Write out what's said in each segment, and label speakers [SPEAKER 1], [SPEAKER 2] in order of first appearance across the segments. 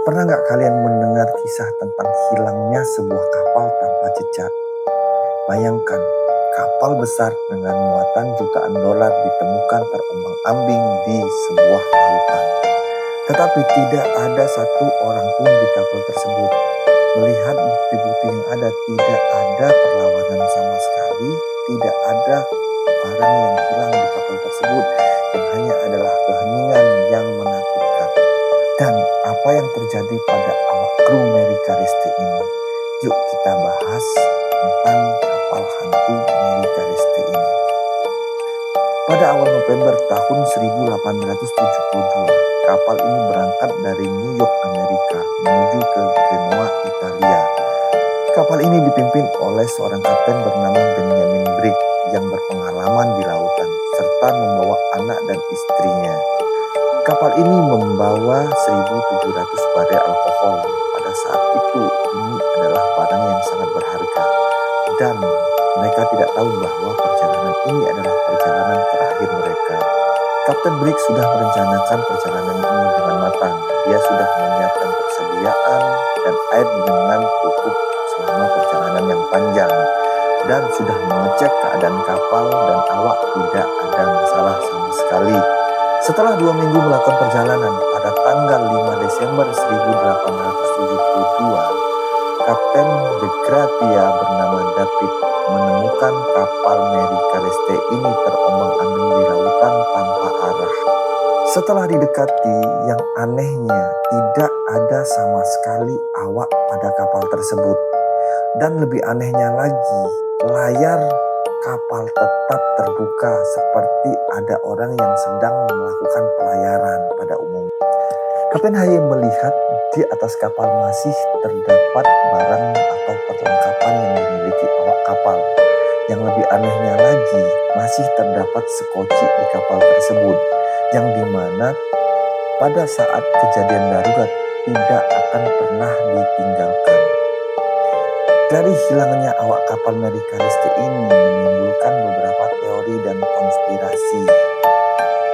[SPEAKER 1] Pernah nggak kalian mendengar kisah tentang hilangnya sebuah kapal tanpa jejak? Bayangkan, kapal besar dengan muatan jutaan dolar ditemukan terombang-ambing di sebuah lautan. Tetapi tidak ada satu orang pun di kapal tersebut. Melihat bukti-bukti yang ada, tidak ada perlawanan sama sekali, tidak ada barang yang hilang di kapal tersebut, yang hanya adalah keheningan yang menakutkan. Dan apa yang terjadi pada awak kru Mary Callisti ini? Yuk kita bahas tentang kapal hantu Mary Callisti ini. Pada awal November tahun 1872, kapal ini berangkat dari New York, Amerika, menuju ke Genoa, Italia. Kapal ini dipimpin oleh seorang kapten bernama Benjamin Brigg yang berpengalaman di lautan, serta membawa anak dan istrinya. Kapal ini membawa 1.700 barel alkohol. Pada saat itu, ini adalah barang yang sangat berharga. Dan mereka tidak tahu bahwa perjalanan ini adalah perjalanan terakhir mereka. Kapten Brigg sudah merencanakan perjalanan ini dengan matang. Dia sudah menyiapkan persediaan dan air dengan cukup selama perjalanan yang panjang. Dan sudah mengecek keadaan kapal dan awak tidak ada masalah sama sekali. Setelah 2 minggu melakukan perjalanan, pada tanggal 5 Desember 1872, Kapten de Gratia bernama David menemukan kapal Mary Callisti ini terombang-ambing di lautan tanpa arah. Setelah didekati, yang anehnya tidak ada sama sekali awak pada kapal tersebut. Dan lebih anehnya lagi, layar kapal tetap terbuka seperti ada orang yang sedang melakukan pelayaran pada umumnya. Kapten Haye melihat di atas kapal masih terdapat barang atau perlengkapan yang dimiliki awak kapal. Yang lebih anehnya lagi, masih terdapat sekoci di kapal tersebut, yang dimana pada saat kejadian darurat tidak akan pernah ditinggalkan. Dari hilangnya awak kapal Mary Callisti ini menimbulkan beberapa teori dan konspirasi.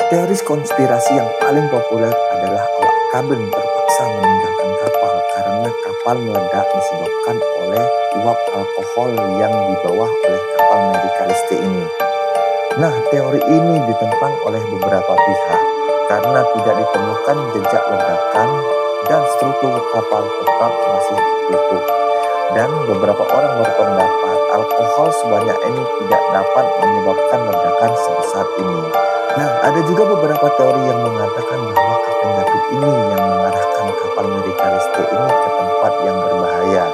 [SPEAKER 1] Teori konspirasi yang paling populer adalah awak kabin terpaksa meninggalkan kapal karena kapal meledak disebabkan oleh uap alkohol yang dibawa oleh kapal Mary Callisti ini. Nah, teori ini ditentang oleh beberapa pihak karena tidak ditemukan jejak ledakan dan struktur kapal tetap masih utuh. Dan beberapa orang berpendapat alkohol sebanyak ini tidak dapat menyebabkan ledakan sebesar ini. Nah, ada juga beberapa teori yang mengatakan bahwa Kapten David ini yang mengarahkan kapal Mary Callisti ini ke tempat yang berbahaya,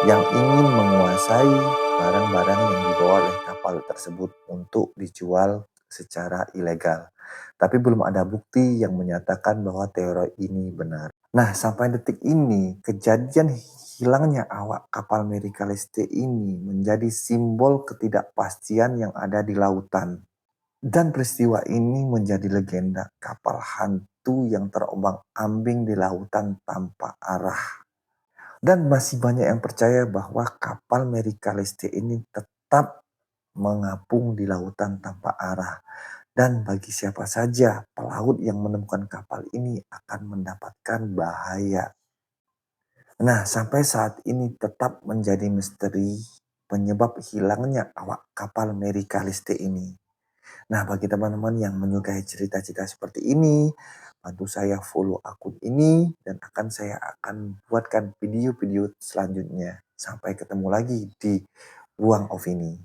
[SPEAKER 1] yang ingin menguasai barang-barang yang dibawa oleh kapal tersebut untuk dijual secara ilegal. Tapi belum ada bukti yang menyatakan bahwa teori ini benar. Nah, sampai detik ini, kejadian hilangnya awak kapal Mary Callisti ini menjadi simbol ketidakpastian yang ada di lautan. Dan peristiwa ini menjadi legenda kapal hantu yang terombang-ambing di lautan tanpa arah. Dan masih banyak yang percaya bahwa kapal Mary Callisti ini tetap mengapung di lautan tanpa arah. Dan bagi siapa saja pelaut yang menemukan kapal ini akan mendapatkan bahaya. Nah, sampai saat ini tetap menjadi misteri penyebab hilangnya awak kapal Mary Callisti ini. Nah, bagi teman-teman yang menyukai cerita-cerita seperti ini, bantu saya follow akun ini dan saya akan buatkan video-video selanjutnya. Sampai ketemu lagi di Ruang Opini.